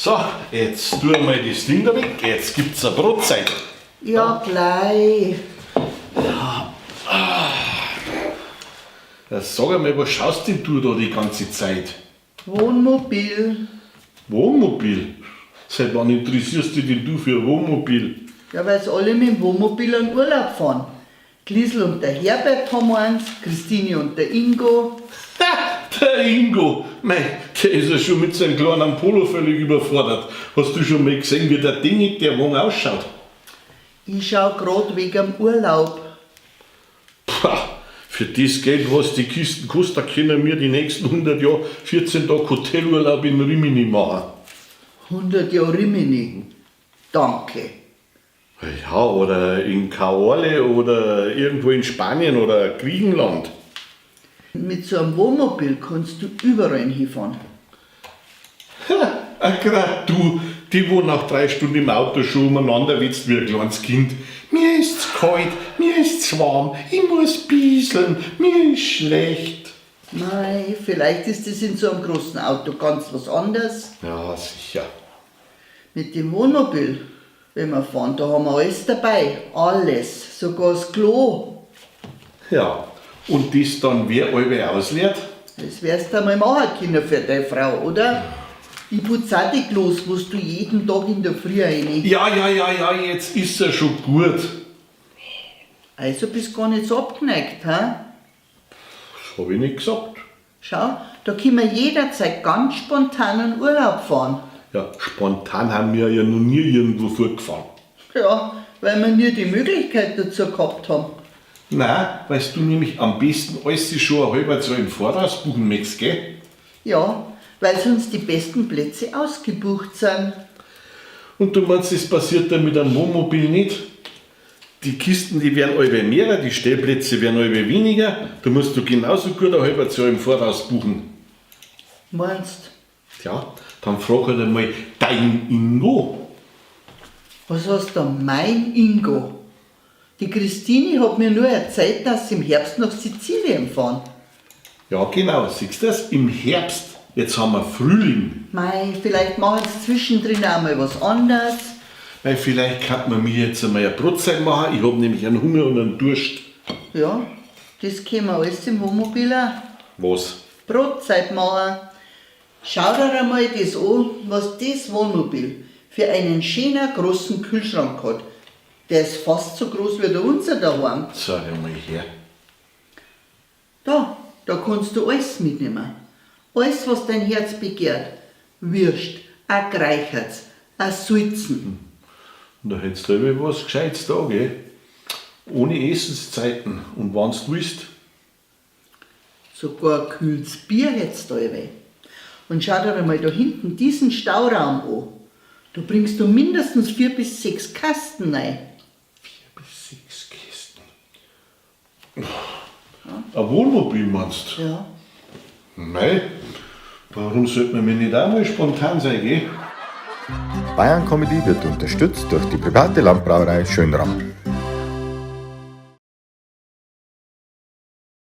So, jetzt tu mal das Ding da weg, jetzt gibt's eine Brotzeit. Ja, gleich. Ja, sag einmal, was schaust denn du da die ganze Zeit? Wohnmobil. Wohnmobil? Seit wann interessierst du dich denn du für Wohnmobil? Ja, weil sie alle mit dem Wohnmobil in Urlaub fahren. Gliesl und der Herbert haben eins, Christine und der Ingo. Ha, der Ingo, mei, der ist ja schon mit seinem kleinen Polo völlig überfordert. Hast du schon mal gesehen, wie der Ding, der Wagen ausschaut? Ich schau grad wegen dem Urlaub. Pah, für das Geld, was die Kisten kostet, können wir die nächsten 100 Jahre 14 Tage Hotelurlaub in Rimini machen. 100 Jahre Rimini. Danke. Ja, oder in Caorle oder irgendwo in Spanien oder Griechenland. Mit so einem Wohnmobil kannst du überall hinfahren. Grad du, die wo nach 3 Stunden im Auto schon umeinander witzt wie ein kleines Kind. Mir ist's kalt, mir ist's warm, ich muss bieseln, mir ist schlecht. Nein, vielleicht ist es in so einem großen Auto ganz was anderes. Ja, sicher. Mit dem Wohnmobil, wenn wir fahren, da haben wir alles dabei. Alles, sogar das Klo. Ja, und das dann wer alle ausleert? Das wärst du einmal machen können für deine Frau, oder? Ich putze auch die Klos, was du jeden Tag in der Früh rein. Ja, jetzt ist er schon gut. Also bist gar nicht so abgeneigt, ha? Das habe ich nicht gesagt. Schau, da können wir jederzeit ganz spontan in Urlaub fahren. Ja, spontan haben wir ja noch nie irgendwo fortgefahren. Ja, weil wir nie die Möglichkeit dazu gehabt haben. Nein, weißt du nämlich am besten alles schon ein halbes Jahr im Voraus buchen möchtest, gell? Ja, weil sonst die besten Plätze ausgebucht sind. Und du meinst, das passiert dann mit einem Wohnmobil nicht? Die Kisten, die werden alle mehr, die Stellplätze werden alle weniger. Da musst du genauso gut ein halbes Jahr im Voraus buchen. Meinst Ja, dann frag halt einmal dein Ingo. was heißt da mein Ingo? Die Christine hat mir nur erzählt, dass sie im Herbst nach Sizilien fahren. Ja, genau, siehst du das? Im Herbst. Jetzt haben wir Frühling. Mei, vielleicht machen sie zwischendrin auch mal was anderes. Weil vielleicht kann man mir jetzt einmal eine Brotzeit machen. Ich habe nämlich einen Hunger und einen Durst. Ja, das können wir alles im Wohnmobil auch. Was? Brotzeit machen. Schau dir einmal das an, was das Wohnmobil für einen schönen großen Kühlschrank hat. Der ist fast so groß wie der unser daheim. Sag einmal her. Da kannst du alles mitnehmen. Alles, was dein Herz begehrt. Würst, ein Greicherz, ein Salzen. Und da hättest du immer was Gescheites da, gell? Ohne Essenszeiten. Und wenn's du willst. Sogar ein kühles Bier hättest du alle. Und schau dir einmal da hinten diesen Stauraum an. Da bringst du mindestens 4 bis 6 Kasten rein. 4 bis 6 Kisten. Ein Wohnmobil meinst du? Ja. Mei, warum sollte man mir nicht einmal spontan sein, gell? Bayern Comedy wird unterstützt durch die private Landbrauerei Schönram.